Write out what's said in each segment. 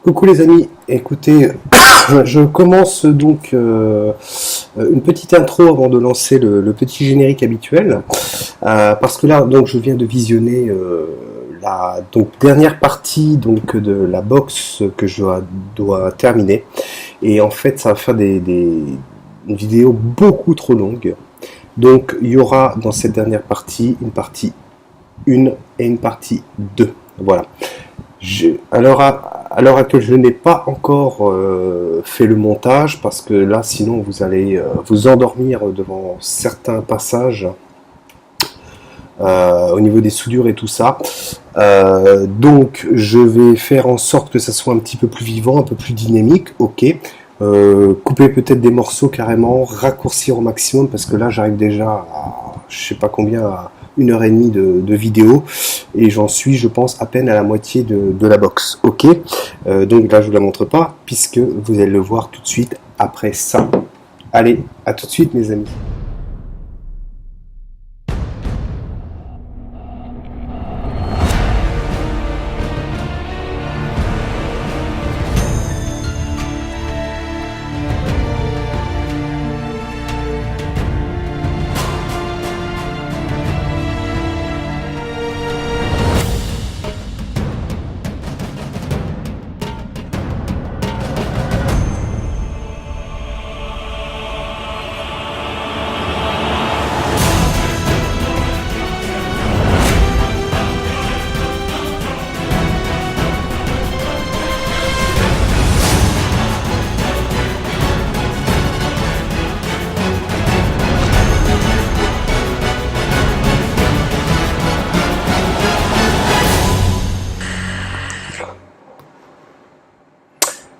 Coucou les amis, écoutez, je commence donc une petite intro avant de lancer le petit générique habituel, parce que là donc je viens de visionner la donc dernière partie donc de la box que je dois terminer, et en fait ça va faire une vidéo beaucoup trop longue. Donc il y aura dans cette dernière partie une partie 1 et une partie 2. Voilà. À l'heure actuelle, je n'ai pas encore fait le montage parce que là, sinon, vous allez vous endormir devant certains passages au niveau des soudures et tout ça. Donc, je vais faire en sorte que ça soit un petit peu plus vivant, un peu plus dynamique, ok. Couper peut-être des morceaux carrément, raccourcir au maximum parce que là, j'arrive déjà à, je sais pas combien, à 1h30 de vidéo et j'en suis, je pense, à peine à la moitié de la box, ok. Donc là, je vous la montre pas puisque vous allez le voir tout de suite après ça. Allez, à tout de suite, mes amis.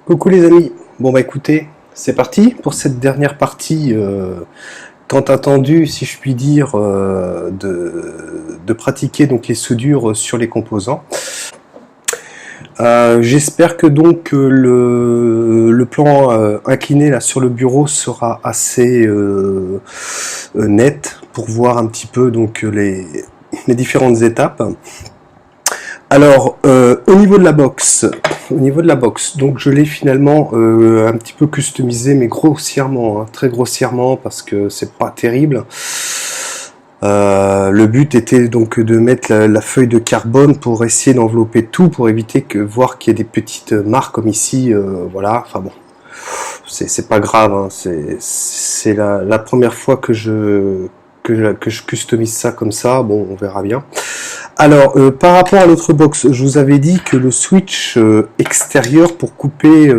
Coucou les amis, bon bah écoutez, c'est parti pour cette dernière partie tant attendue, si je puis dire, de pratiquer donc les soudures sur les composants. J'espère que donc le plan incliné là sur le bureau sera assez net pour voir un petit peu donc les différentes étapes. Alors, au niveau de la box, donc je l'ai finalement un petit peu customisé, mais grossièrement, hein, très grossièrement, parce que c'est pas terrible. Le but était donc de mettre la feuille de carbone pour essayer d'envelopper tout, pour éviter voir qu'il y ait des petites marques comme ici, voilà. Enfin bon, c'est pas grave, hein, c'est la première fois que je customise ça comme ça. Bon, on verra bien. Alors, par rapport à l'autre box, je vous avais dit que le switch extérieur pour couper,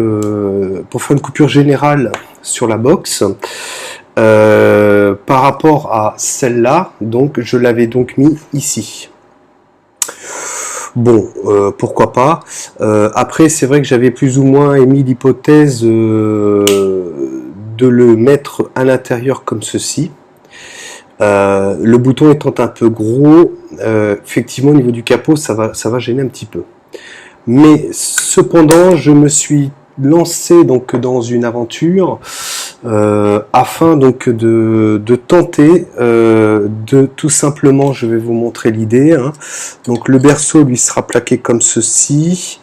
pour faire une coupure générale sur la box, par rapport à celle-là, donc je l'avais donc mis ici. Bon, pourquoi pas. Après, c'est vrai que j'avais plus ou moins émis l'hypothèse de le mettre à l'intérieur comme ceci. Le bouton étant un peu gros, effectivement au niveau du capot ça va gêner un petit peu. Mais cependant, je me suis lancé donc dans une aventure afin donc de tenter de tout simplement, je vais vous montrer l'idée, hein. Donc le berceau lui sera plaqué comme ceci.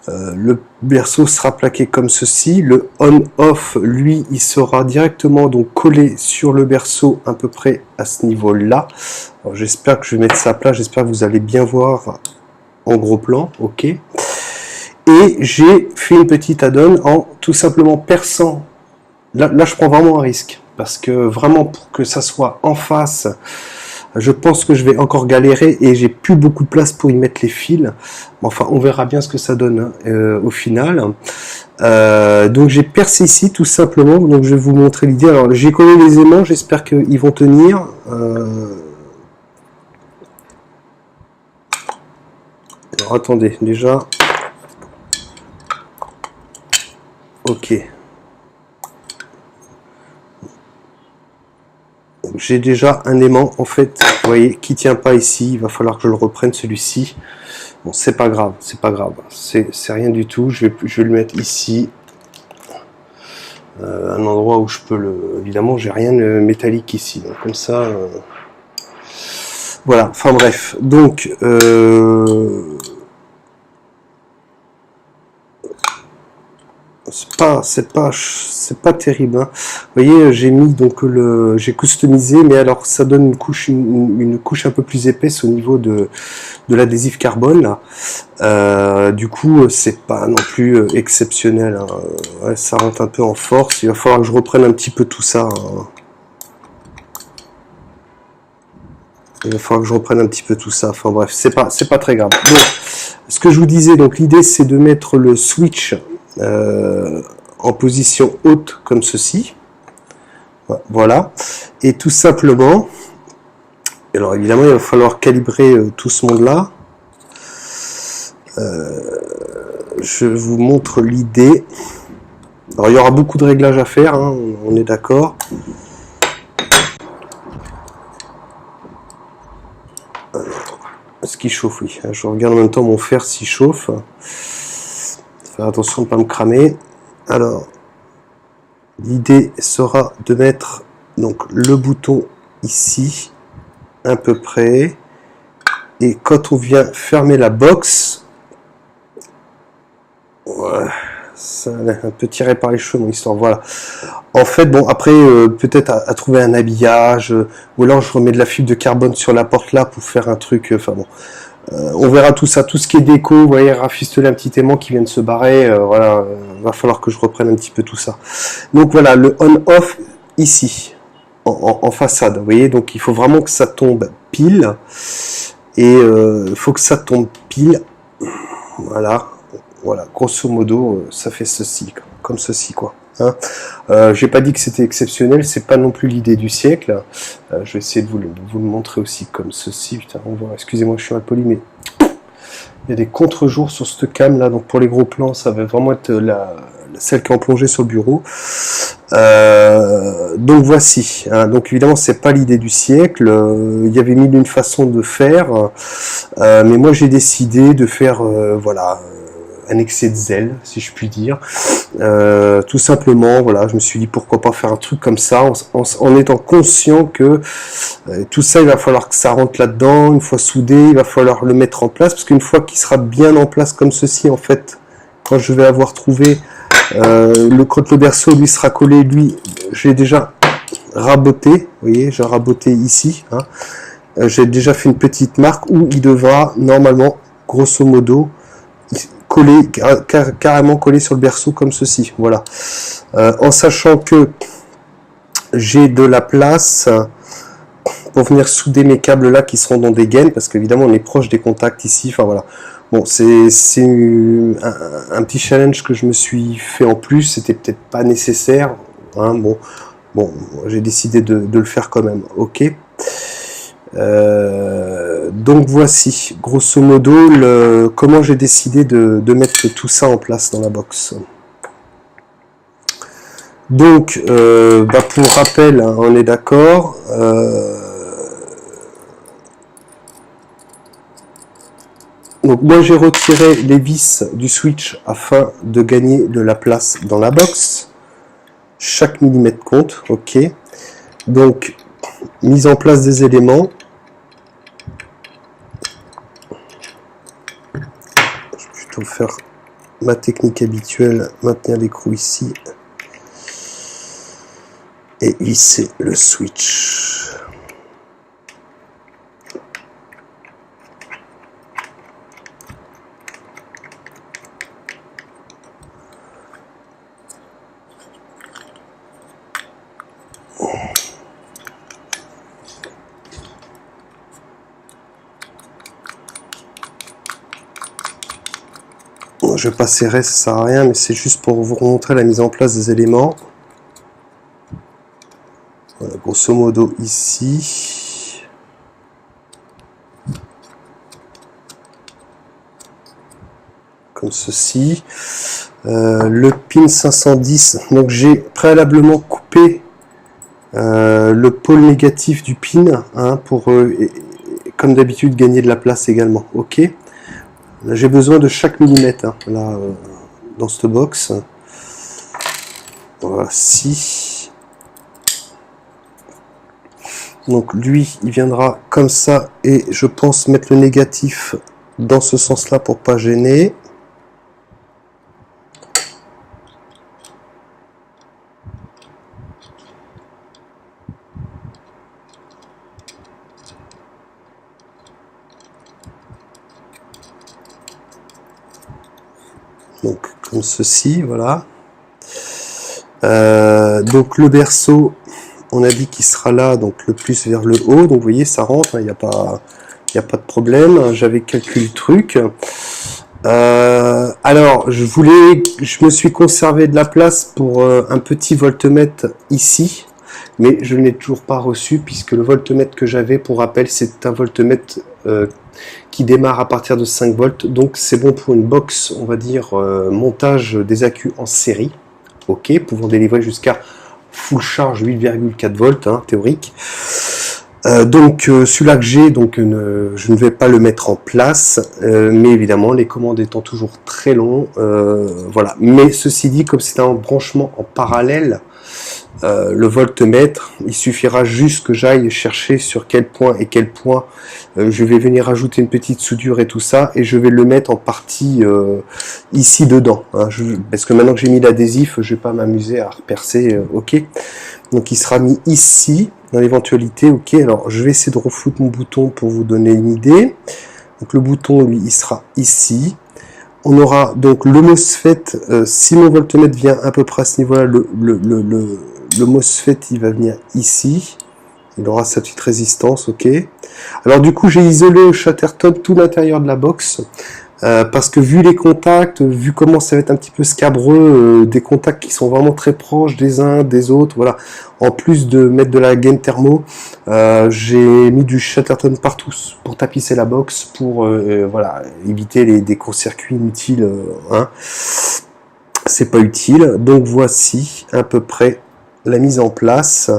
Le berceau sera plaqué comme ceci, le on-off lui il sera directement donc collé sur le berceau à peu près à ce niveau là. J'espère que je vais mettre ça à plat, j'espère que vous allez bien voir en gros plan, ok. Et j'ai fait une petite add-on en tout simplement perçant, là je prends vraiment un risque, parce que vraiment pour que ça soit en face, je pense que je vais encore galérer et j'ai plus beaucoup de place pour y mettre les fils. Enfin, on verra bien ce que ça donne au final. Donc j'ai percé ici tout simplement. Donc je vais vous montrer l'idée. Alors j'ai collé les aimants, j'espère qu'ils vont tenir. Alors attendez, déjà. Ok. J'ai déjà un aimant en fait, vous voyez, qui tient pas ici. Il va falloir que je le reprenne celui-ci. Bon, c'est pas grave, c'est rien du tout. Je vais le mettre ici, un endroit où je peux évidemment, j'ai rien de métallique ici, donc comme ça. Voilà. Enfin bref, donc c'est pas terrible, hein. Vous voyez, j'ai mis donc j'ai customisé, mais alors ça donne une couche un peu plus épaisse au niveau de l'adhésif carbone là. Du coup, c'est pas non plus exceptionnel, hein. Ouais, ça rentre un peu en force. Il va falloir que je reprenne un petit peu tout ça, hein. Il va falloir que je reprenne un petit peu tout ça. Enfin bref, c'est pas très grave. Donc, ce que je vous disais, donc l'idée c'est de mettre le switch en position haute comme ceci. Voilà. Et tout simplement, alors évidemment il va falloir calibrer tout ce monde-là. Je vous montre l'idée. Alors il y aura beaucoup de réglages à faire, hein, on est d'accord. Est-ce qu'il chauffe? Oui. Je regarde en même temps mon fer s'il chauffe. Faire attention de ne pas me cramer. Alors, l'idée sera de mettre donc le bouton ici, à peu près. Et quand on vient fermer la box, ouais, ça a un peu tiré par les cheveux mon histoire. Voilà. En fait, bon, après, peut-être à trouver un habillage, ou alors je remets de la fibre de carbone sur la porte là pour faire un truc. Enfin bon, on verra tout ça, tout ce qui est déco. Vous voyez, rafistoler un petit aimant qui vient de se barrer. Voilà, va falloir que je reprenne un petit peu tout ça. Donc voilà, le on/off ici, en façade. Vous voyez, donc il faut vraiment que ça tombe pile, et il faut que ça tombe pile. Voilà, voilà, grosso modo, ça fait ceci, comme ceci quoi. Hein. J'ai pas dit que c'était exceptionnel, c'est pas non plus l'idée du siècle. Je vais essayer de vous le montrer aussi comme ceci. Putain, on voit, excusez-moi, je suis mal poli, mais il y a des contre-jours sur cette cam là, donc pour les gros plans, ça va vraiment être celle qui est en plongée sur le bureau. Donc voici. Hein, donc évidemment, c'est pas l'idée du siècle. Il y avait mille une façons de faire, mais moi j'ai décidé de faire, voilà, un excès de zèle, si je puis dire. Tout simplement, voilà, je me suis dit pourquoi pas faire un truc comme ça, en étant conscient que tout ça, il va falloir que ça rentre là-dedans. Une fois soudé, il va falloir le mettre en place, parce qu'une fois qu'il sera bien en place comme ceci, en fait, quand je vais avoir trouvé quand le berceau lui sera collé, lui, j'ai déjà raboté, vous voyez, j'ai raboté ici, hein. J'ai déjà fait une petite marque où il devra normalement, grosso modo, coller, carrément coller sur le berceau comme ceci, voilà. En sachant que j'ai de la place pour venir souder mes câbles là qui seront dans des gaines, parce qu'évidemment on est proche des contacts ici, enfin voilà. Bon, c'est un petit challenge que je me suis fait en plus, c'était peut-être pas nécessaire, hein, bon, j'ai décidé de le faire quand même, ok. Donc voici, grosso modo, comment j'ai décidé de mettre tout ça en place dans la box. Donc, pour rappel, hein, on est d'accord. Donc moi j'ai retiré les vis du switch afin de gagner de la place dans la box. Chaque millimètre compte, ok. Donc, mise en place des éléments. Je vais plutôt faire ma technique habituelle, maintenir l'écrou ici. Et visser le switch. Je vais pas serrer, ça sert à rien, mais c'est juste pour vous montrer la mise en place des éléments. Voilà, grosso modo ici. Comme ceci. Le pin 510, donc j'ai préalablement coupé le pôle négatif du pin, hein, pour, comme d'habitude, gagner de la place également. Ok. J'ai besoin de chaque millimètre, hein, là, dans cette box. Voici. Donc lui, il viendra comme ça, et je pense mettre le négatif dans ce sens-là pour pas gêner. Donc comme ceci, voilà. Donc le berceau, on a dit qu'il sera là, donc le plus vers le haut. Donc vous voyez, ça rentre, il n'y a pas de problème. J'avais calculé le truc. Alors, je me suis conservé de la place pour un petit voltmètre ici, mais je ne l'ai toujours pas reçu puisque le voltmètre que j'avais, pour rappel, c'est un voltmètre qui démarre à partir de 5 volts, donc c'est bon pour une box, on va dire, montage des accus en série, ok, pouvant délivrer jusqu'à full charge 8,4 volts, hein, théorique. Donc celui-là que j'ai, donc je ne vais pas le mettre en place, mais évidemment les commandes étant toujours très longs, voilà. Mais ceci dit, comme c'est un branchement en parallèle, le voltmètre, il suffira juste que j'aille chercher sur quel point et quel point je vais venir ajouter une petite soudure et tout ça, et je vais le mettre en partie ici dedans, hein, parce que maintenant que j'ai mis l'adhésif, je vais pas m'amuser à repercer, ok. Donc il sera mis ici, dans l'éventualité, ok. Alors je vais essayer de refoutre mon bouton pour vous donner une idée. Donc le bouton, lui, il sera ici. On aura donc le MOSFET, si mon voltmètre vient à peu près à ce niveau-là, le MOSFET, il va venir ici. Il aura sa petite résistance, ok. Alors du coup, j'ai isolé au Chatterton tout l'intérieur de la box. Parce que vu les contacts, vu comment ça va être un petit peu scabreux, des contacts qui sont vraiment très proches des uns des autres, voilà. En plus de mettre de la gaine thermo, j'ai mis du Chatterton partout pour tapisser la box, pour voilà, éviter des courts-circuits inutiles, hein. C'est pas utile. Donc voici à peu près la mise en place.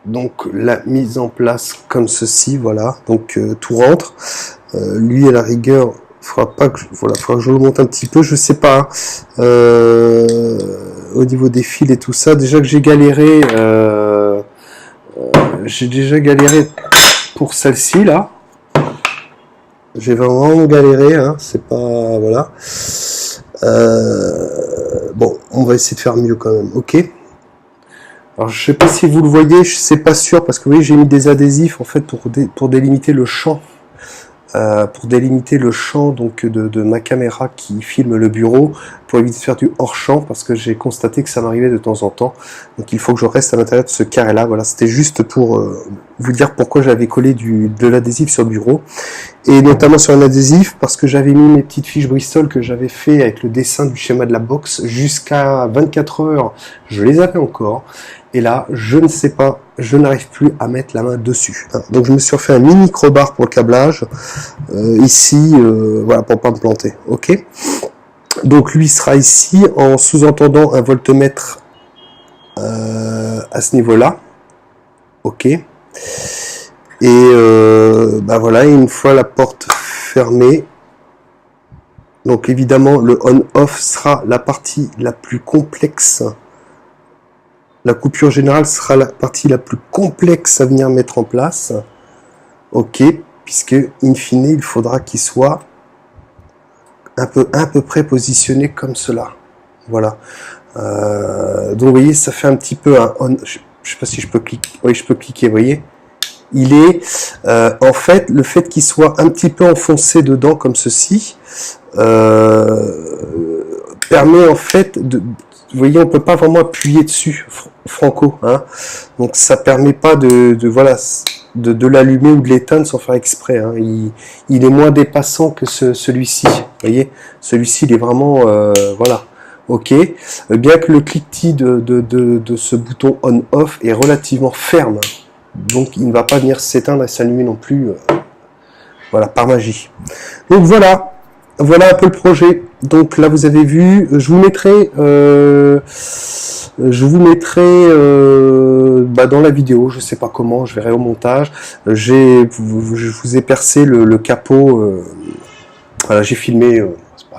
Donc la mise en place comme ceci, voilà. Donc tout rentre. Lui à la rigueur, faudra que je le monte un petit peu, je sais pas, au niveau des fils et tout ça. Déjà que j'ai déjà galéré pour celle-ci là. J'ai vraiment galéré, hein, c'est pas, voilà. Bon, on va essayer de faire mieux quand même, ok. Alors je sais pas si vous le voyez, je sais pas sûr, parce que vous voyez, j'ai mis des adhésifs en fait pour délimiter le champ. Pour délimiter le champ donc de ma caméra qui filme le bureau, pour éviter de faire du hors-champ, parce que j'ai constaté que ça m'arrivait de temps en temps. Donc il faut que je reste à l'intérieur de ce carré-là. Voilà, c'était juste pour vous dire pourquoi j'avais collé de l'adhésif sur le bureau. Et notamment sur un adhésif, parce que j'avais mis mes petites fiches Bristol que j'avais fait avec le dessin du schéma de la box jusqu'à 24 heures. Je les avais encore. Et là, je ne sais pas, je n'arrive plus à mettre la main dessus. Donc je me suis refait un mini crowbar pour le câblage, ici, voilà, pour pas me planter, ok. Donc lui sera ici, en sous-entendant un voltmètre à ce niveau-là, ok. Et bah voilà, une fois la porte fermée, donc évidemment le on-off sera la partie la plus complexe. La coupure générale sera la partie la plus complexe à venir mettre en place. Ok, puisque in fine, il faudra qu'il soit à peu près positionné comme cela. Voilà. Donc vous voyez, ça fait un petit peu un on. Je sais pas si je peux cliquer. Oui, je peux cliquer. Vous voyez, il est en fait le fait qu'il soit un petit peu enfoncé dedans comme ceci permet en fait de. Vous voyez, on peut pas vraiment appuyer dessus, franco, hein. Donc ça permet pas de l'allumer ou de l'éteindre sans faire exprès, hein. Il est moins dépassant que celui-ci. Vous voyez, celui-ci il est vraiment voilà, ok. Bien que le cliquetis de ce bouton on/off est relativement ferme, donc il ne va pas venir s'éteindre et s'allumer non plus, voilà, par magie. Donc voilà. Voilà un peu le projet. Donc là vous avez vu, je vous mettrai dans la vidéo, je sais pas comment, je verrai au montage. Je vous ai percé le capot, voilà, j'ai filmé,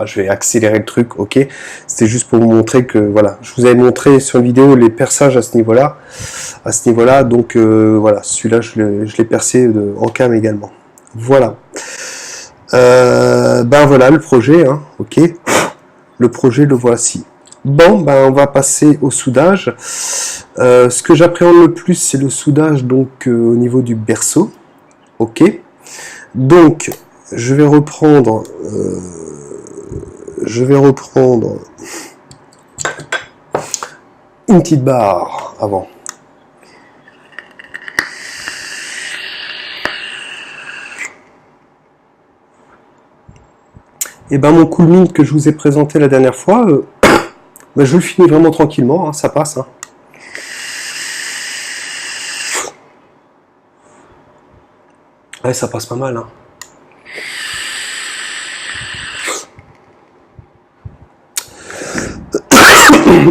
je vais accélérer le truc, ok. C'était juste pour vous montrer que voilà, je vous avais montré sur une vidéo les perçages à ce niveau-là, donc voilà, celui-là je l'ai percé en cam également. Voilà. Ben voilà le projet, hein, ok. Le projet, le voici. Bon, ben on va passer au soudage. Ce que j'appréhende le plus, c'est le soudage donc au niveau du berceau, ok. Donc je vais reprendre je vais reprendre une petite barre avant. Et ben mon cool mint que je vous ai présenté la dernière fois, ben je le finis vraiment tranquillement, hein, ça passe. Hein. Ouais, ça passe pas mal. Hein.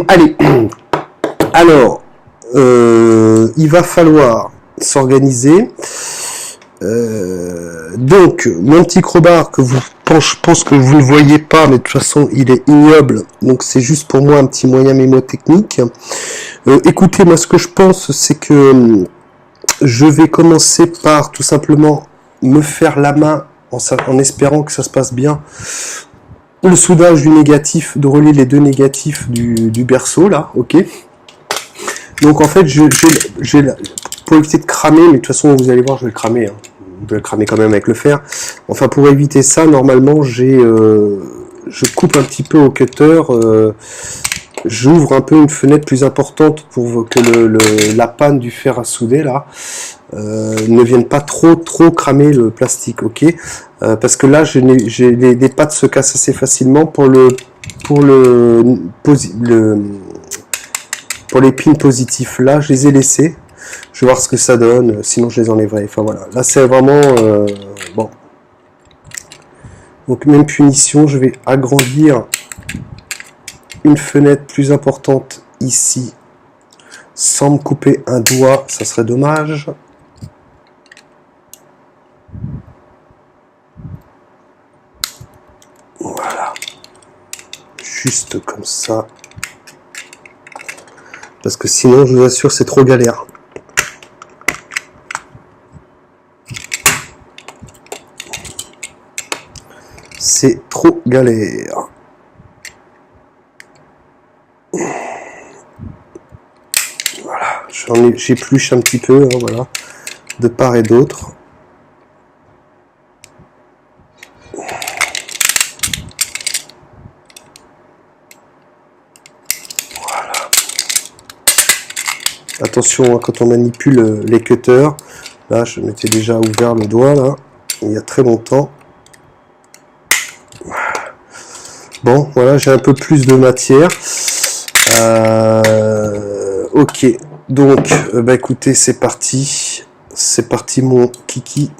Allez, alors, il va falloir s'organiser. Donc, mon petit crowbar que je pense que vous ne voyez pas, mais de toute façon, il est ignoble. Donc, c'est juste pour moi un petit moyen mémotechnique. Écoutez, moi, ce que je pense, c'est que je vais commencer par tout simplement me faire la main en espérant que ça se passe bien. Le soudage du négatif, de relier les deux négatifs du berceau, là, ok. Donc, en fait, pour éviter de cramer, mais de toute façon, vous allez voir, je vais le cramer. Hein. Je vais le cramer quand même avec le fer. Enfin, pour éviter ça, normalement, je coupe un petit peu au cutter. J'ouvre un peu une fenêtre plus importante pour que la panne du fer à souder, là, ne vienne pas trop cramer le plastique, ok. Parce que là, les pattes se cassent assez facilement pour les pins positifs. Là, je les ai laissés. Je vais voir ce que ça donne, sinon je les enlèverai. Enfin voilà, là c'est vraiment bon. Donc même punition, je vais agrandir une fenêtre plus importante ici, sans me couper un doigt, ça serait dommage. Voilà, juste comme ça, parce que sinon, je vous assure, c'est trop galère. C'est trop galère. Voilà, j'épluche un petit peu, hein, voilà, de part et d'autre. Voilà. Attention hein, quand on manipule les cutters. Là, je m'étais déjà ouvert le doigt là, il y a très longtemps. Bon, voilà, j'ai un peu plus de matière. Ok, donc, bah écoutez, c'est parti. C'est parti mon kiki.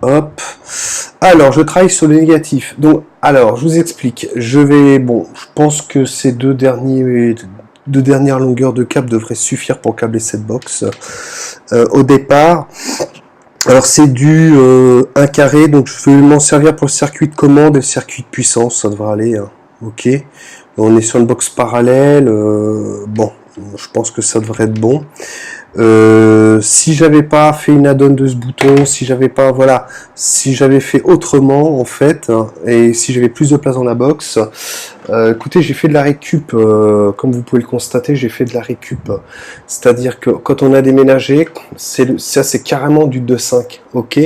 Hop. Alors, je travaille sur le négatif. Donc, alors, je vous explique. Je pense que ces deux dernières longueurs de câble devraient suffire pour câbler cette box. Au départ, alors c'est du 1 carré, donc je vais m'en servir pour le circuit de commande et le circuit de puissance, ça devrait aller, hein. Ok. On est sur une box parallèle, bon, je pense que ça devrait être bon. Si j'avais pas fait une add-on de ce bouton, si j'avais fait autrement en fait, hein, et si j'avais plus de place dans la box, écoutez, j'ai fait de la récup, comme vous pouvez le constater, j'ai fait de la récup. C'est-à-dire que quand on a déménagé, ça c'est carrément du 2.5, ok,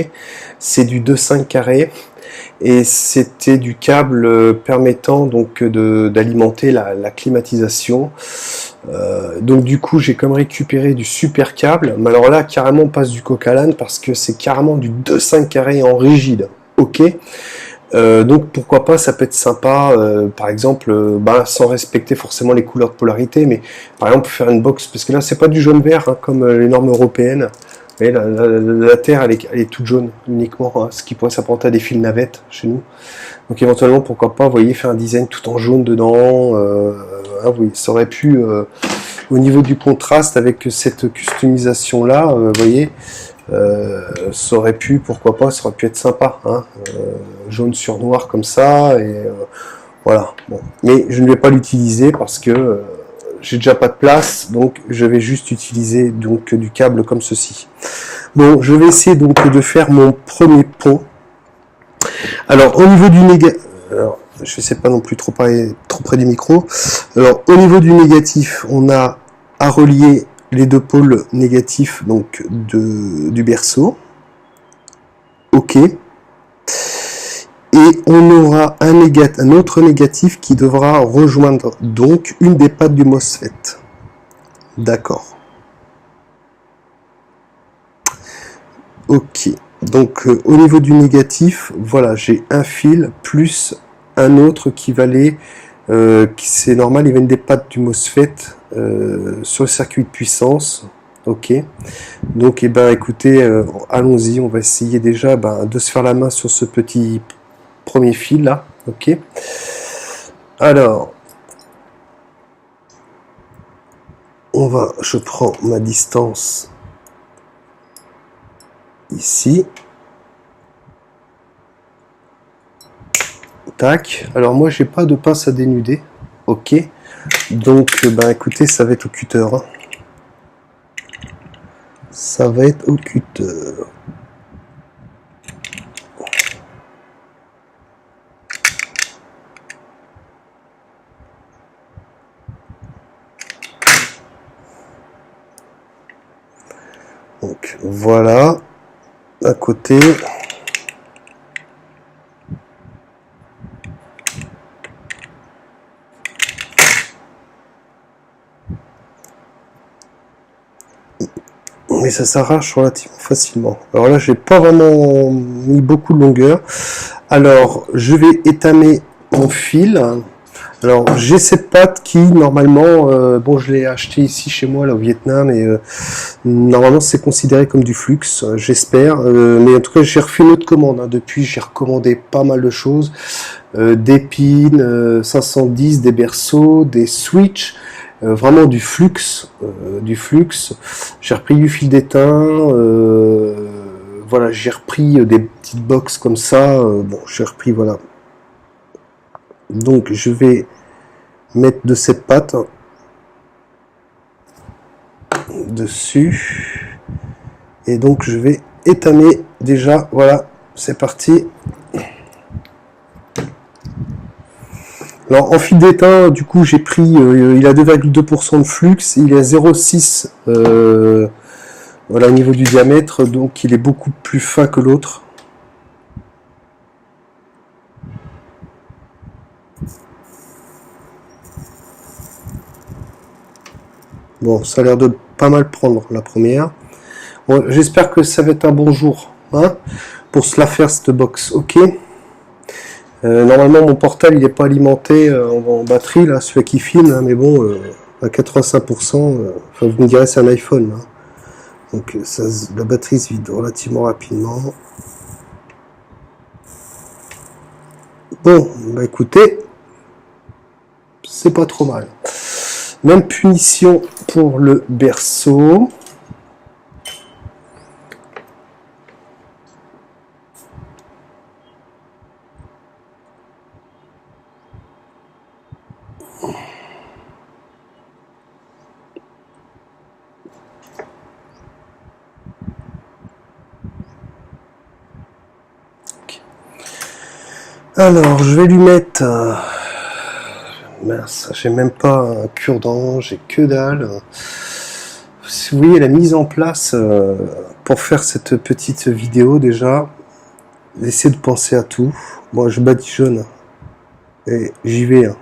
c'est du 2.5 carré. Et c'était du câble permettant donc d'alimenter la climatisation. Donc du coup j'ai comme récupéré du super câble, mais alors là carrément on passe du coq à l'âne parce que c'est carrément du 2.5 carré en rigide, ok. Donc pourquoi pas, ça peut être sympa, par exemple, sans respecter forcément les couleurs de polarité, mais par exemple faire une box, parce que là c'est pas du jaune vert hein, comme les normes européennes. Vous voyez, la terre elle est toute jaune uniquement, hein, ce qui pourrait s'apparenter à des fils navettes chez nous. Donc éventuellement pourquoi pas, vous voyez, faire un design tout en jaune dedans. Oui, ça aurait pu, au niveau du contraste avec cette customisation là, vous voyez, ça aurait pu, pourquoi pas, ça aurait pu être sympa, hein, jaune sur noir comme ça, et voilà. Bon. Mais je ne vais pas l'utiliser parce que j'ai déjà pas de place, donc je vais juste utiliser donc du câble comme ceci. Bon, je vais essayer donc de faire mon premier pont. Alors au niveau du négatif, je ne sais pas non plus trop près du micro. Alors au niveau du négatif, on a à relier les deux pôles négatifs donc du berceau. OK. Et on aura un autre négatif qui devra rejoindre donc une des pattes du MOSFET. D'accord. OK. Donc au niveau du négatif, voilà, j'ai un fil plus un autre qui va aller, c'est normal, il vient des pattes du MOSFET sur le circuit de puissance. OK. Donc, écoutez, allons-y, on va essayer déjà de se faire la main sur ce petit premier fil là. OK. Alors, je prends ma distance ici. Tac. Alors moi, j'ai pas de pince à dénuder. OK. Donc, écoutez, ça va être au cutter. Hein. Ça va être au cutter. Donc voilà, à côté. Mais ça s'arrache relativement facilement. Alors là, j'ai pas vraiment mis beaucoup de longueur. Alors, je vais étamer mon fil. Alors, j'ai cette patte qui, normalement, bon, je l'ai acheté ici chez moi, là, au Vietnam, et normalement, c'est considéré comme du flux, j'espère. Mais en tout cas, j'ai refait une autre commande. Hein. Depuis, j'ai recommandé pas mal de choses. Des pins, 510, des berceaux, des switches, vraiment du flux, J'ai repris du fil d'étain, voilà, j'ai repris des petites box comme ça. Bon, j'ai repris, voilà. Donc, je vais mettre de cette pâte dessus et donc je vais étamer déjà. Voilà, c'est parti. Alors en fil d'étain, du coup j'ai pris, il a 2,2% de flux, il est à 0,6 voilà, au niveau du diamètre, donc il est beaucoup plus fin que l'autre. Bon, ça a l'air de pas mal prendre la première. Bon, j'espère que ça va être un bon jour, hein, pour se la faire cette box, ok. Normalement mon portable il n'est pas alimenté en batterie, là, celui qui filme, hein, mais bon, à 85%, enfin, vous me direz c'est un iPhone. Hein. Donc ça, la batterie se vide relativement rapidement. Bon, écoutez, c'est pas trop mal. Même punition pour le berceau. Alors, je vais lui mettre... mince, j'ai même pas un cure-dent, j'ai que dalle. Si vous voyez la mise en place pour faire cette petite vidéo déjà, essayez de penser à tout. Moi, je badigeonne et j'y vais. Hein.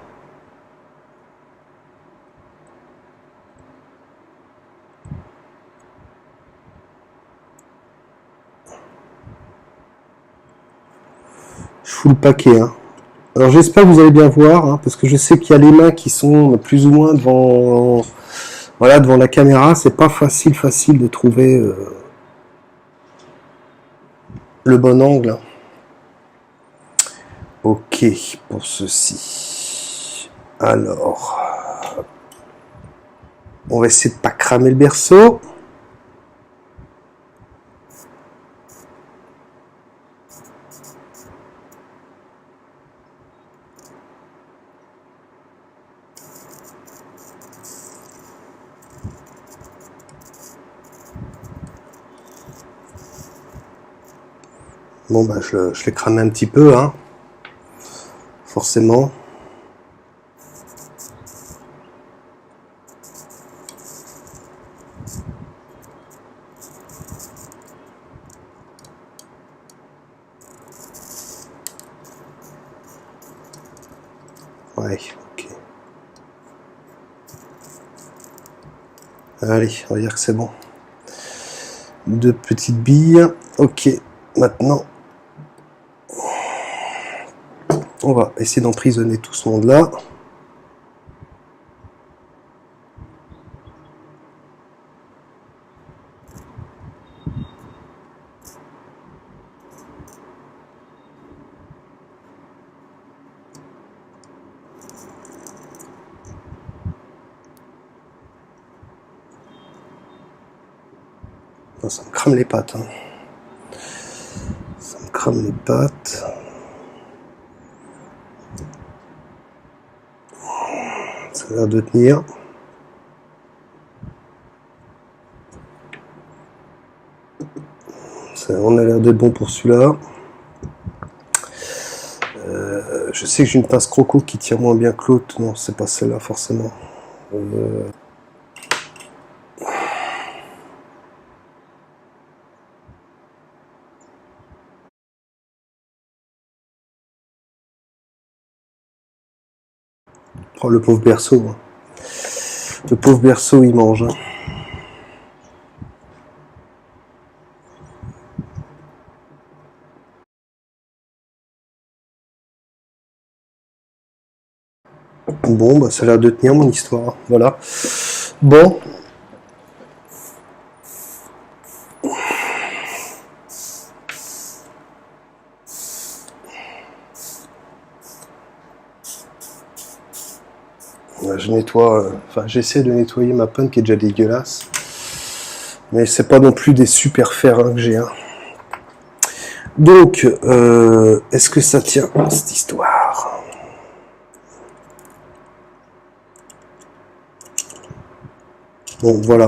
Je fous le paquet. Hein. Alors j'espère que vous allez bien voir, hein, parce que je sais qu'il y a les mains qui sont plus ou moins devant, voilà, devant la caméra. C'est pas facile de trouver le bon angle. Ok, pour ceci. Alors, on va essayer de pas cramer le berceau. Bon, je l'ai cramé un petit peu, hein, forcément. Ouais, ok. Allez, on va dire que c'est bon. 2 petites billes. Ok, maintenant, on va essayer d'emprisonner tout ce monde-là. Ça me crame les pattes. Hein. Ça me crame les pattes. Ça a l'air de tenir. On a l'air d'être bon pour celui-là. Je sais que j'ai une pince croco qui tire moins bien que l'autre. Non, c'est pas celle-là forcément. Oh, le pauvre berceau. Hein. Le pauvre berceau, il mange. Hein. Bon, bah, ça a l'air de tenir mon histoire. Voilà. Bon. Je nettoie, enfin j'essaie de nettoyer ma panne qui est déjà dégueulasse. Mais c'est pas non plus des super fers hein, que j'ai. Hein. Donc, est-ce que ça tient cette histoire? Bon, voilà.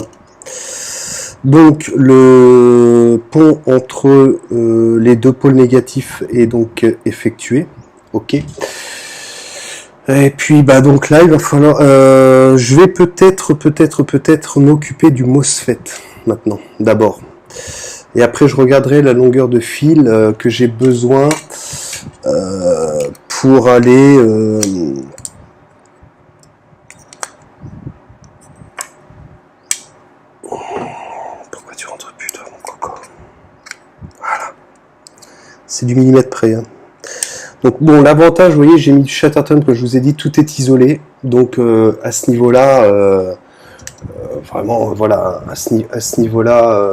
Donc, le pont entre les deux pôles négatifs est donc effectué. Ok. Et puis, bah donc là, il va falloir... je vais peut-être m'occuper du MOSFET maintenant, d'abord. Et après, je regarderai la longueur de fil que j'ai besoin pour aller... Pourquoi tu rentres plus, toi, mon coco? Voilà. C'est du millimètre près. Hein. Donc bon, l'avantage, vous voyez, j'ai mis du Chatterton, que je vous ai dit, tout est isolé. Donc à ce niveau-là, vraiment, voilà, à ce niveau-là...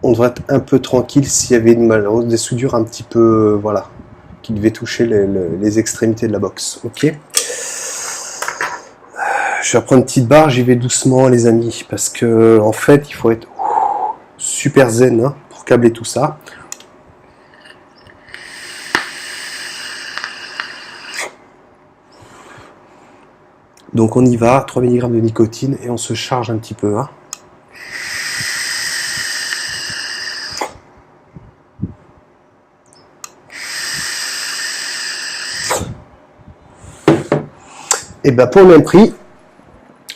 on devrait être un peu tranquille s'il y avait malheureusement des soudures un petit peu, voilà, qui devaient toucher les extrémités de la box. Ok. Je vais reprendre une petite barre, j'y vais doucement les amis, parce que en fait il faut être super zen hein, pour câbler tout ça. Donc on y va, 3 mg de nicotine et on se charge un petit peu. Hein. Et ben pour le même prix,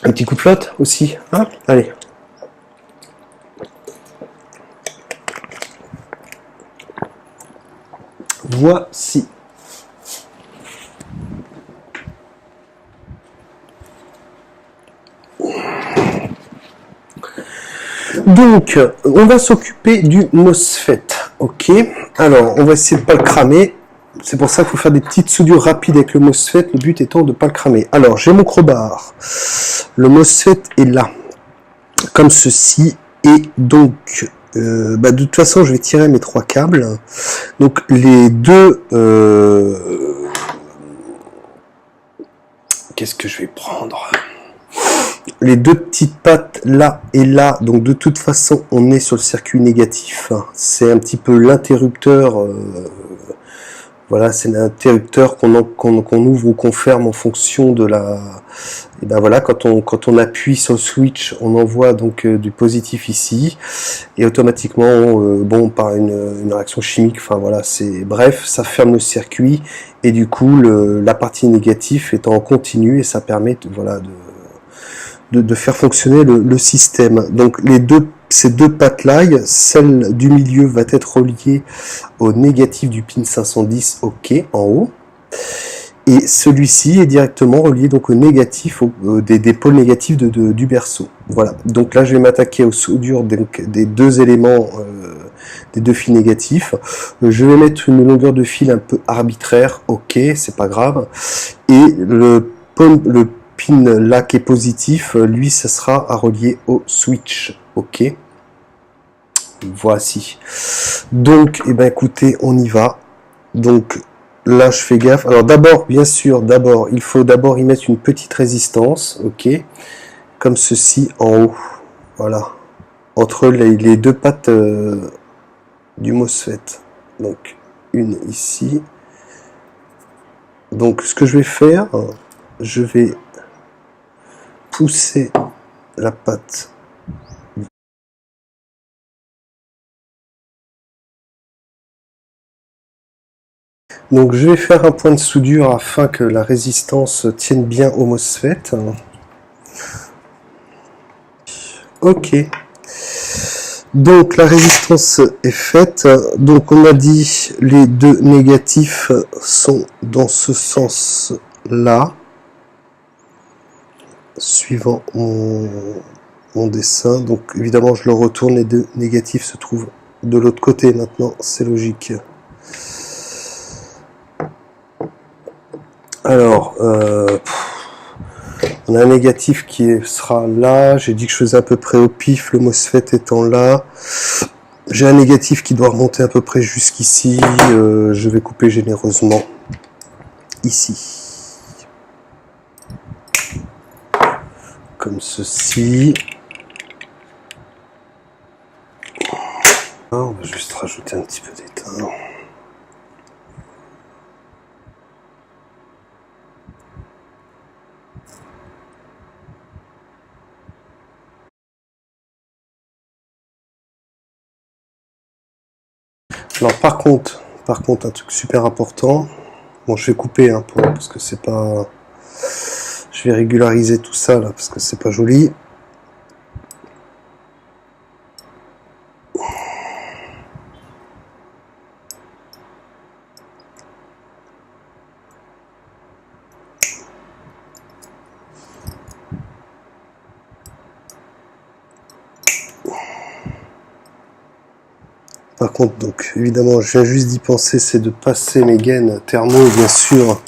un petit coup de flotte aussi. Hein. Allez. Voici. Donc, on va s'occuper du MOSFET. Ok. Alors, on va essayer de pas le cramer. C'est pour ça qu'il faut faire des petites soudures rapides avec le MOSFET, le but étant de ne pas le cramer. Alors, j'ai mon crowbar. Le MOSFET est là, comme ceci. Et donc, de toute façon, je vais tirer mes 3 câbles. Donc, les deux... Qu'est-ce que je vais prendre ? Les deux petites pattes là et là, donc de toute façon on est sur le circuit négatif, c'est un petit peu l'interrupteur, voilà, c'est l'interrupteur qu'on ouvre ou qu'on ferme en fonction de la, et ben voilà, quand on appuie sur le switch, on envoie donc du positif ici, et automatiquement, bon, par une réaction chimique, enfin voilà, c'est bref, ça ferme le circuit, et du coup la partie négative est en continu, et ça permet voilà de faire fonctionner le système. Donc ces deux pattes-là, celle du milieu va être reliée au négatif du pin 510 OK en haut. Et celui-ci est directement relié donc au négatif, des pôles négatifs du berceau. Voilà. Donc là, je vais m'attaquer aux soudures des deux éléments, des deux fils négatifs. Je vais mettre une longueur de fil un peu arbitraire. Ok, c'est pas grave. Et le pin là qui est positif, lui, ça sera à relier au switch. Ok. Voici. Donc, eh ben, écoutez, on y va. Donc, là, je fais gaffe. Alors, d'abord, bien sûr, il faut d'abord y mettre une petite résistance, ok, comme ceci en haut. Voilà. Entre les deux pattes du MOSFET. Donc, une ici. Donc, ce que je vais faire, je vais pousser la patte. Donc je vais faire un point de soudure afin que la résistance tienne bien au MOSFET. Ok. Donc la résistance est faite. Donc on a dit les deux négatifs sont dans ce sens-là. Suivant mon dessin. Donc évidemment je le retourne, les deux négatifs se trouvent de l'autre côté maintenant, c'est logique. Alors, on a un négatif qui sera là. J'ai dit que je faisais à peu près au pif, le MOSFET étant là. J'ai un négatif qui doit remonter à peu près jusqu'ici. Je vais couper généreusement ici. Comme ceci. On va juste rajouter un petit peu d'étain. Alors par contre, un truc super important. Bon, je vais couper un peu parce que c'est pas. Je vais régulariser tout ça là parce que c'est pas joli. Par contre, donc évidemment, je viens juste d'y penser, c'est de passer mes gaines thermo, bien sûr.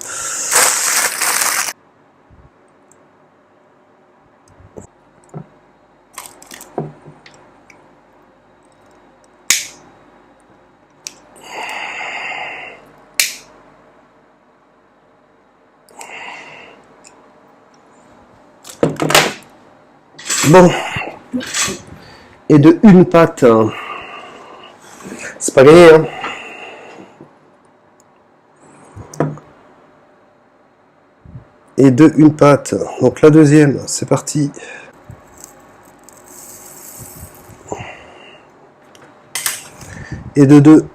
Bon. Et de une patte, c'est pas gagné, hein. Et de une patte. Donc la deuxième, c'est parti. Et de deux.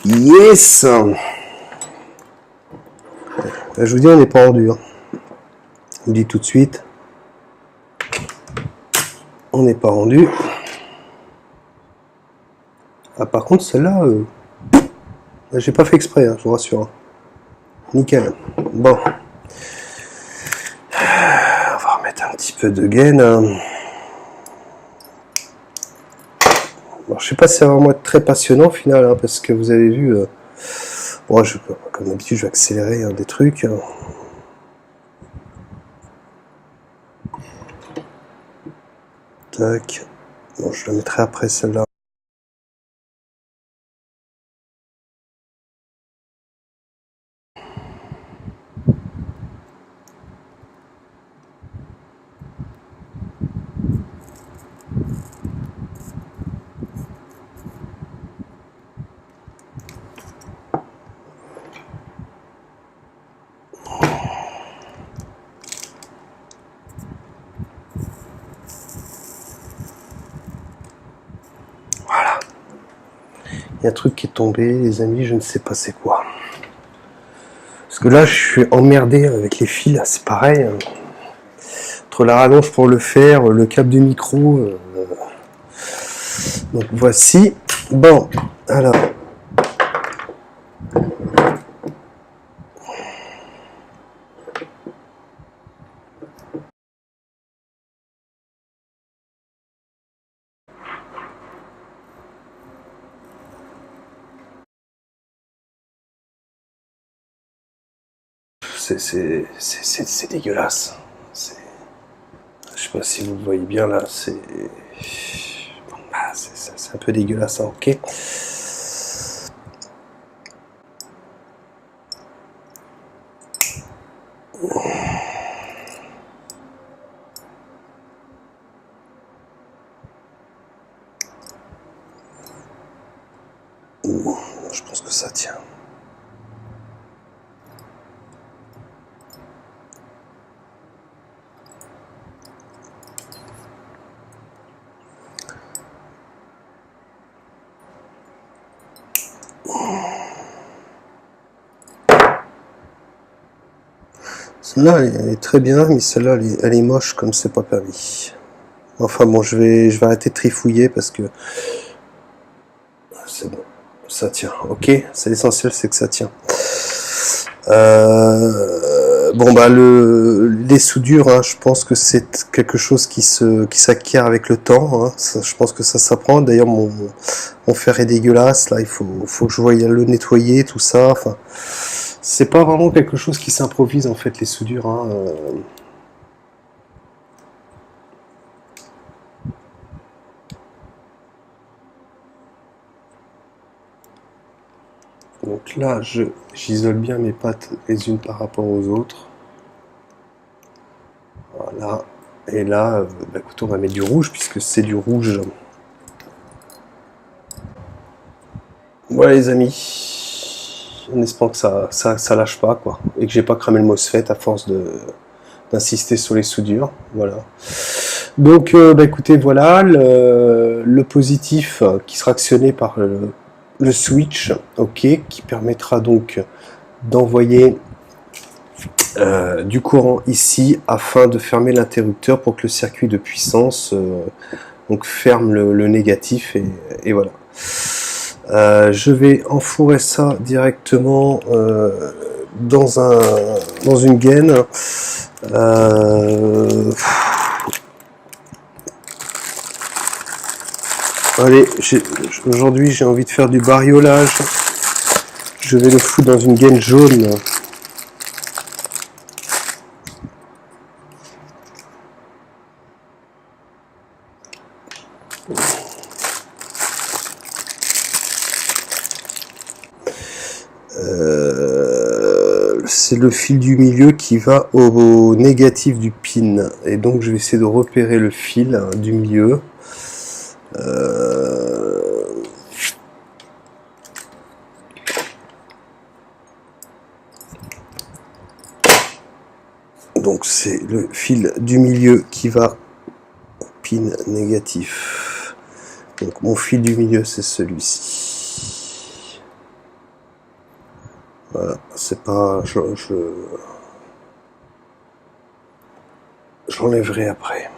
Yes! Je vous dis, on n'est pas rendu. Hein. Je vous dis tout de suite. On n'est pas rendu. Ah, par contre, celle-là, j'ai pas fait exprès, hein, je vous rassure. Hein. Nickel. Bon. On va remettre un petit peu de gaine. Bon, je sais pas si ça va vraiment être très passionnant au final, hein, parce que vous avez vu. Bon, comme d'habitude, je vais accélérer hein, des trucs. Hein. Tac. Bon, je la mettrai après celle-là. Il y a un truc qui est tombé, les amis, je ne sais pas c'est quoi. Parce que là, je suis emmerdé avec les fils, c'est pareil. Hein. Entre la rallonge pour le faire, le câble du micro. Donc voici. Bon, alors. C'est dégueulasse. Je sais pas si vous le voyez bien là, c'est un peu dégueulasse, hein, ok. Je pense que ça tient. Celle-là, elle est très bien, mais celle-là, elle est moche comme c'est pas permis. Enfin bon, je vais arrêter de trifouiller parce que c'est bon, ça tient. Ok, c'est l'essentiel, c'est que ça tient. Bon bah les soudures, hein, je pense que c'est quelque chose qui s'acquiert avec le temps. Hein. Je pense que ça s'apprend. D'ailleurs, mon fer est dégueulasse. Là, il faut que je voie le nettoyer, tout ça. Enfin, c'est pas vraiment quelque chose qui s'improvise en fait les soudures. Hein. Donc là, j'isole bien mes pattes les unes par rapport aux autres. Voilà. Et là, bah, écoute, on va mettre du rouge puisque c'est du rouge. Voilà les amis. En espérant que ça lâche pas quoi. Et que j'ai pas cramé le MOSFET à force d'insister sur les soudures. Voilà. Donc bah écoutez, voilà le positif qui sera actionné par le switch, ok, qui permettra donc d'envoyer du courant ici afin de fermer l'interrupteur pour que le circuit de puissance donc ferme le négatif et voilà. Je vais enfourrer ça directement dans une gaine. Allez, aujourd'hui j'ai envie de faire du bariolage. Je vais le foutre dans une gaine jaune. C'est le fil du milieu qui va au négatif du pin. Et donc je vais essayer de repérer le fil du milieu. Donc c'est le fil du milieu qui va au pin négatif. Donc mon fil du milieu c'est celui-ci. Voilà, c'est pas... J'enlèverai après.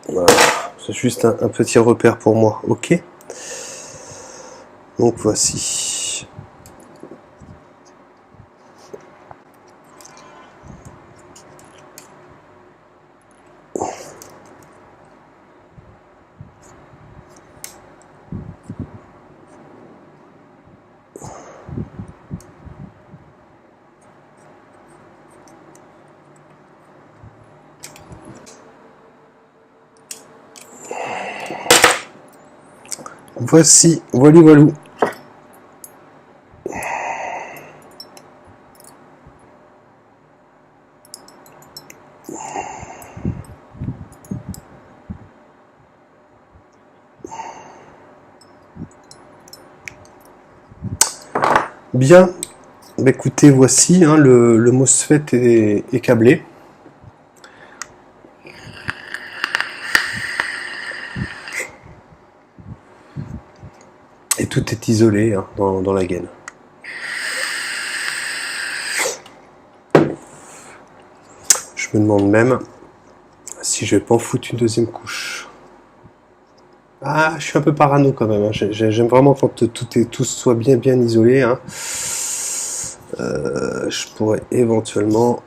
Voilà, c'est juste un petit repère pour moi, ok. Donc voici. Voici, voilou. Bien, bah écoutez, voici, hein, le MOSFET est câblé. tout est isolé hein, dans la gaine. Je me demande même si je vais pas en foutre une deuxième couche. Ah, je suis un peu parano quand même. Hein. J'aime vraiment quand tout soit bien isolé. Hein. Je pourrais éventuellement...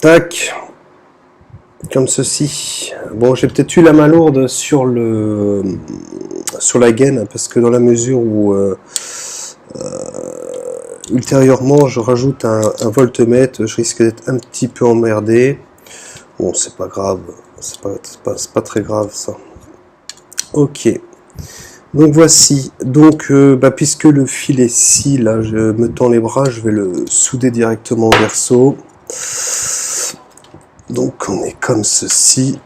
Tac, comme ceci. Bon, j'ai peut-être eu la main lourde sur la gaine parce que dans la mesure où ultérieurement je rajoute un voltmètre, je risque d'être un petit peu emmerdé. Bon, c'est pas grave, c'est pas très grave ça. Ok. Donc voici. Donc puisque le fil est ci, là, je me tends les bras, je vais le souder directement au verso. Donc on est comme ceci.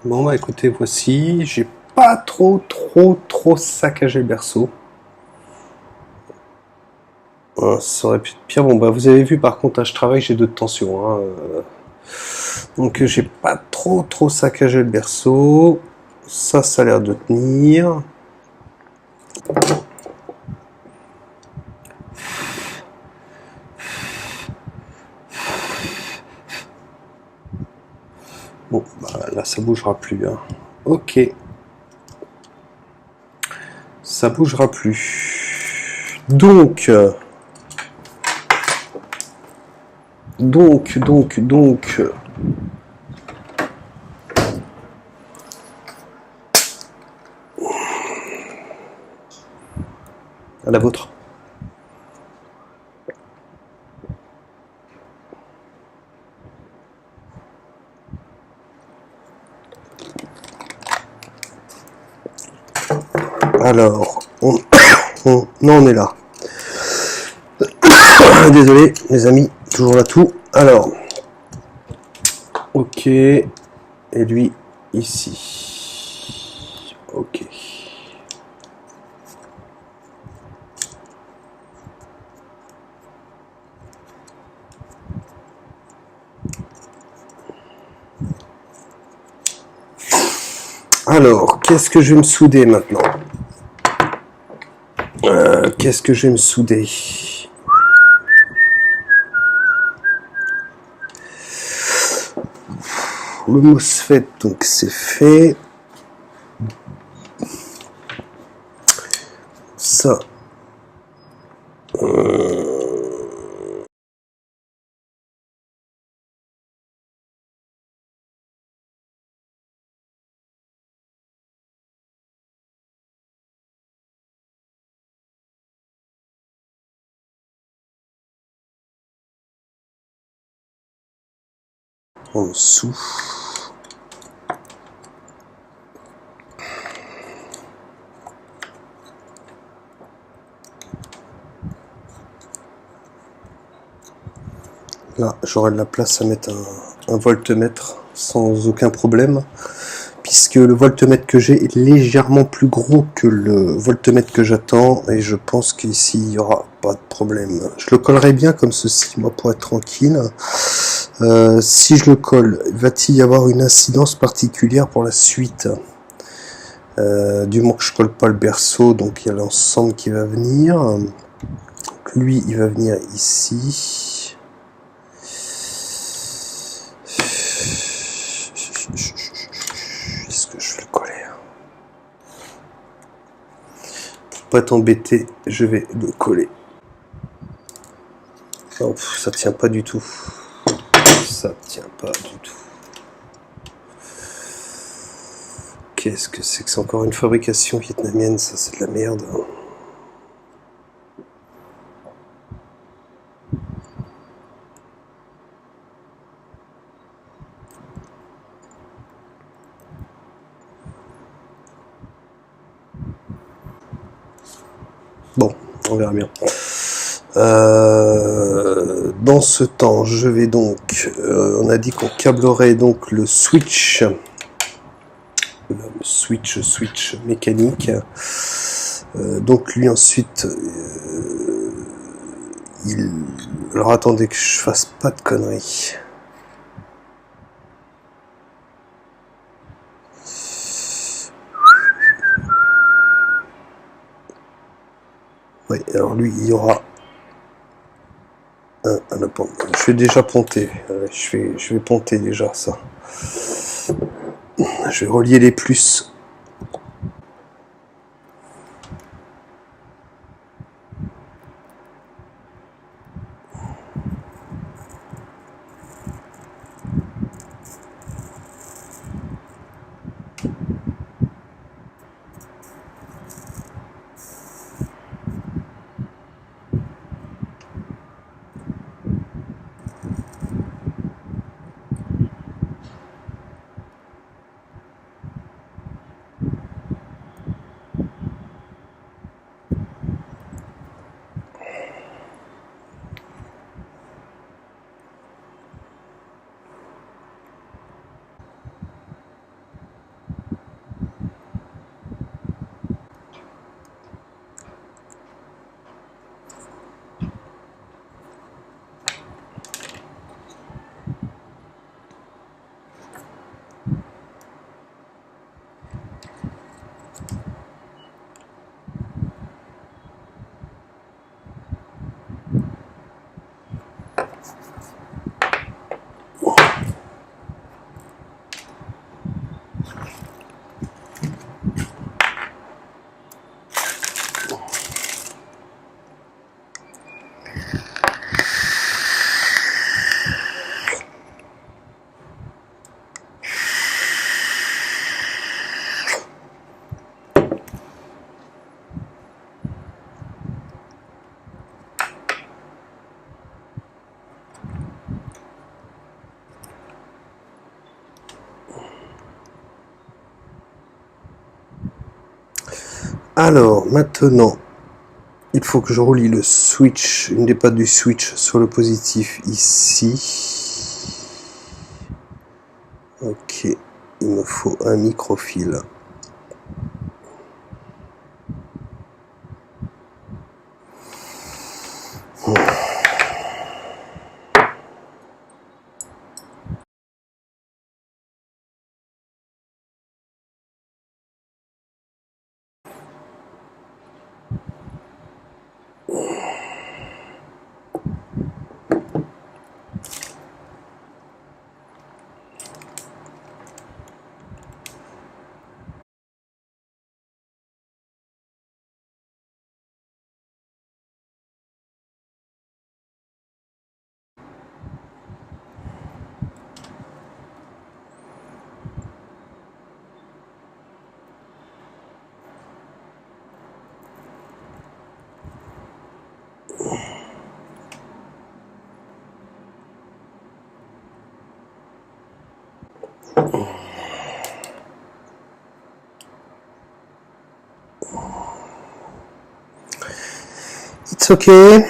Bon bah écoutez, voici, j'ai pas trop saccagé le berceau. Ça aurait pu être pire. Bon bah vous avez vu par contre, hein, je travaille, j'ai 2 de tension. Hein, donc j'ai pas trop saccagé le berceau. Ça a l'air de tenir. Bon, bah, là ça bougera plus. Hein. Ok. Ça bougera plus. Donc, à la vôtre. Alors, non, on est là. Désolé, les amis, toujours là tout. Alors, ok, et lui ici. Ok. Alors, qu'est-ce que je vais me souder maintenant? Qu'est-ce que je vais me souder? Le MOSFET, donc c'est fait. Ça. En dessous. Là, j'aurai de la place à mettre un voltmètre sans aucun problème, puisque le voltmètre que j'ai est légèrement plus gros que le voltmètre que j'attends, et je pense qu'ici il n'y aura pas de problème. Je le collerai bien comme ceci, moi, pour être tranquille. Si je le colle, va-t-il y avoir une incidence particulière pour la suite? Du moment que je colle pas le berceau, donc il y a l'ensemble qui va venir. Lui, il va venir ici. Est-ce que je vais le coller? Pour pas t'embêter, je vais le coller. Oh, ça tient pas du tout. Ça tient pas du tout. Qu'est-ce que c'est que c'est encore une fabrication vietnamienne? Ça, c'est de la merde. On verra bien. Dans ce temps, je vais donc, on a dit qu'on câblerait donc le switch mécanique. Donc lui ensuite, alors attendez que je fasse pas de conneries. Oui, alors lui, il y aura je vais déjà ponter. Je vais ponter déjà ça. Je vais relier les plus. Alors, maintenant, il faut que je relie le switch, une des pattes du switch sur le positif ici. Ok, il me faut un microfil. It's okay.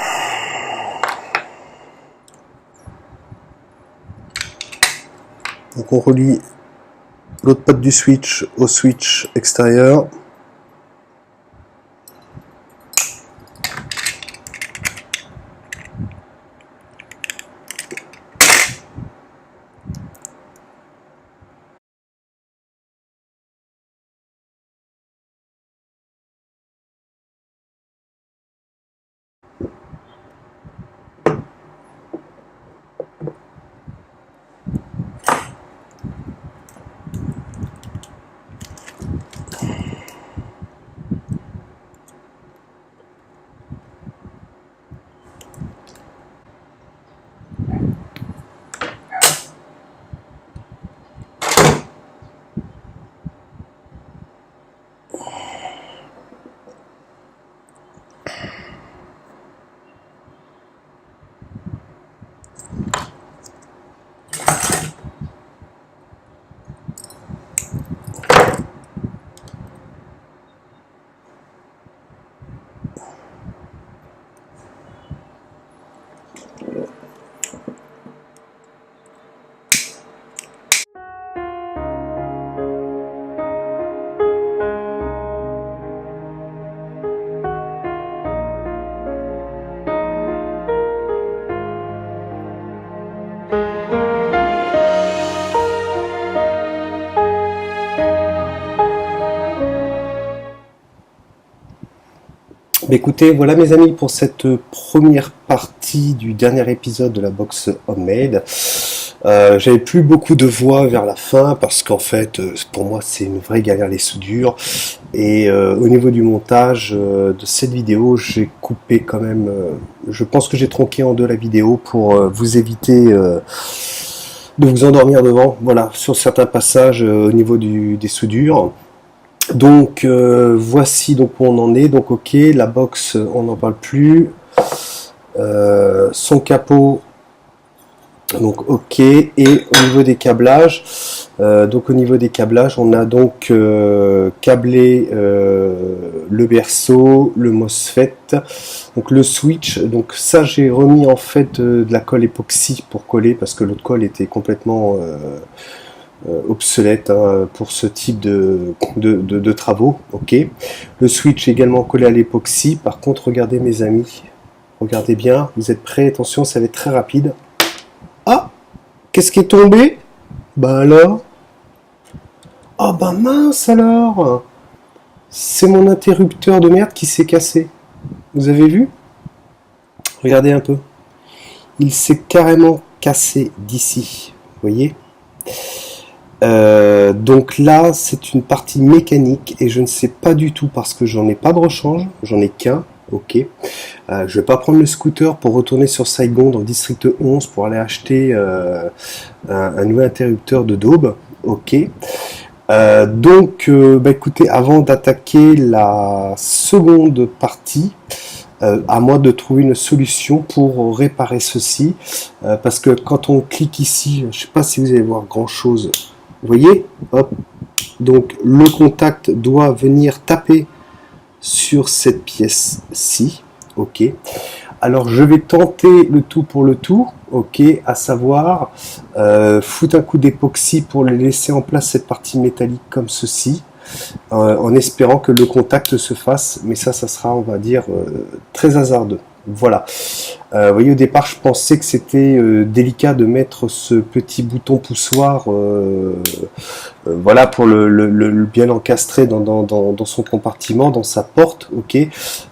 Donc on relie l'autre patte du switch au switch extérieur. Écoutez, voilà mes amis pour cette première partie du dernier épisode de la box Homemade. J'avais plus beaucoup de voix vers la fin parce qu'en fait pour moi c'est une vraie galère les soudures et au niveau du montage de cette vidéo j'ai coupé quand même, je pense que j'ai tronqué en deux la vidéo pour vous éviter de vous endormir devant, voilà, sur certains passages au niveau des soudures. Donc voici donc où on en est. Donc ok, la box on n'en parle plus, son capot donc ok, et au niveau des câblages, on a donc câblé le berceau, le MOSFET, donc le switch. Donc ça j'ai remis en fait de la colle époxy pour coller parce que l'autre colle était complètement obsolète pour ce type de travaux. Ok, le switch est également collé à l'époxy. Par contre regardez mes amis, regardez bien, vous êtes prêts, attention ça va être très rapide. Ah, qu'est-ce qui est tombé? Bah alors, oh bah mince alors, c'est mon interrupteur de merde qui s'est cassé, vous avez vu? Regardez un peu, il s'est carrément cassé d'ici, vous voyez? Donc là c'est une partie mécanique et je ne sais pas du tout parce que j'en ai pas de rechange, j'en ai qu'un. Ok, je vais pas prendre le scooter pour retourner sur Saigon dans le district 11 pour aller acheter un nouvel interrupteur de daube. Ok, donc bah écoutez, avant d'attaquer la seconde partie, à moi de trouver une solution pour réparer ceci, parce que quand on clique ici, je sais pas si vous allez voir grand chose, vous voyez, hop, donc le contact doit venir taper sur cette pièce-ci. Ok, alors je vais tenter le tout pour le tout, ok, à savoir foutre un coup d'époxy pour laisser en place cette partie métallique comme ceci, en espérant que le contact se fasse, mais ça sera, on va dire, très hasardeux. Voilà. Vous voyez, au départ, je pensais que c'était délicat de mettre ce petit bouton poussoir, voilà, pour le bien encastrer dans son compartiment, dans sa porte. Ok.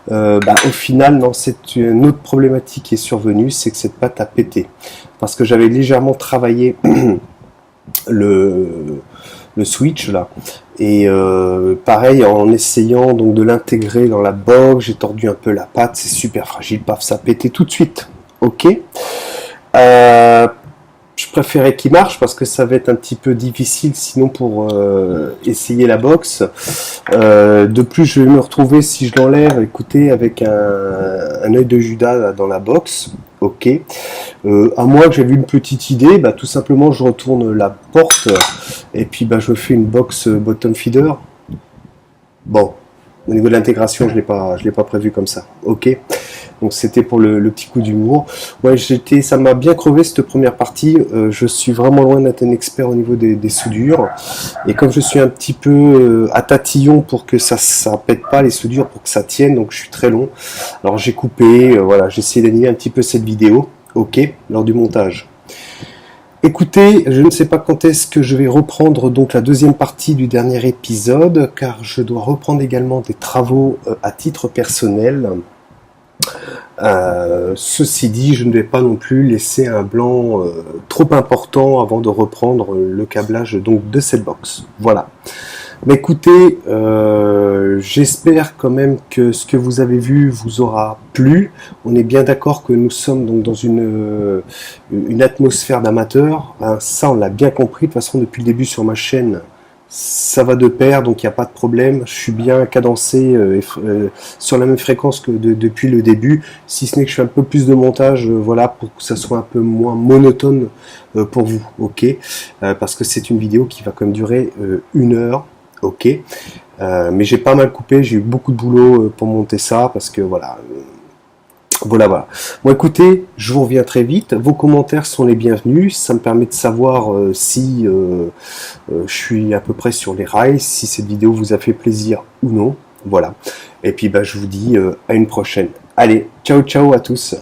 Bah, au final, non, c'est une autre problématique qui est survenue, c'est que cette pâte a pété, parce que j'avais légèrement travaillé le switch là. Et pareil, en essayant donc de l'intégrer dans la box, j'ai tordu un peu la pâte, c'est super fragile, paf, ça a pété tout de suite. Ok. Je préférais qu'il marche parce que ça va être un petit peu difficile sinon pour essayer la box. De plus, je vais me retrouver, si je l'enlève, écoutez, avec un œil de Judas là, dans la box. Ok. À moi que j'avais une petite idée, bah, tout simplement je retourne la porte et puis bah, je fais une box bottom feeder. Bon, au niveau de l'intégration, je l'ai pas prévu comme ça. Ok. Donc c'était pour le petit coup d'humour. Ouais, ça m'a bien crevé cette première partie. Je suis vraiment loin d'être un expert au niveau des soudures. Et comme je suis un petit peu à tatillon pour que ça pète pas les soudures, pour que ça tienne, donc je suis très long. Alors j'ai coupé, voilà, j'ai essayé d'animer un petit peu cette vidéo. Ok, lors du montage. Écoutez, je ne sais pas quand est-ce que je vais reprendre donc la deuxième partie du dernier épisode, car je dois reprendre également des travaux à titre personnel. Ceci dit, je ne vais pas non plus laisser un blanc trop important avant de reprendre le câblage donc de cette box. Voilà. Mais écoutez, j'espère quand même que ce que vous avez vu vous aura plu. On est bien d'accord que nous sommes donc dans une atmosphère d'amateur. Hein, ça, on l'a bien compris. De toute façon, depuis le début sur ma chaîne, ça va de pair, donc il n'y a pas de problème. Je suis bien cadencé sur la même fréquence que depuis le début, si ce n'est que je fais un peu plus de montage, voilà, pour que ça soit un peu moins monotone pour vous, ok, parce que c'est une vidéo qui va quand même durer 1 heure, ok, mais j'ai pas mal coupé, j'ai eu beaucoup de boulot pour monter ça, parce que voilà, Voilà, voilà. Bon, écoutez, je vous reviens très vite. Vos commentaires sont les bienvenus. Ça me permet de savoir si je suis à peu près sur les rails, si cette vidéo vous a fait plaisir ou non. Voilà. Et puis, bah, je vous dis à une prochaine. Allez, ciao, ciao à tous.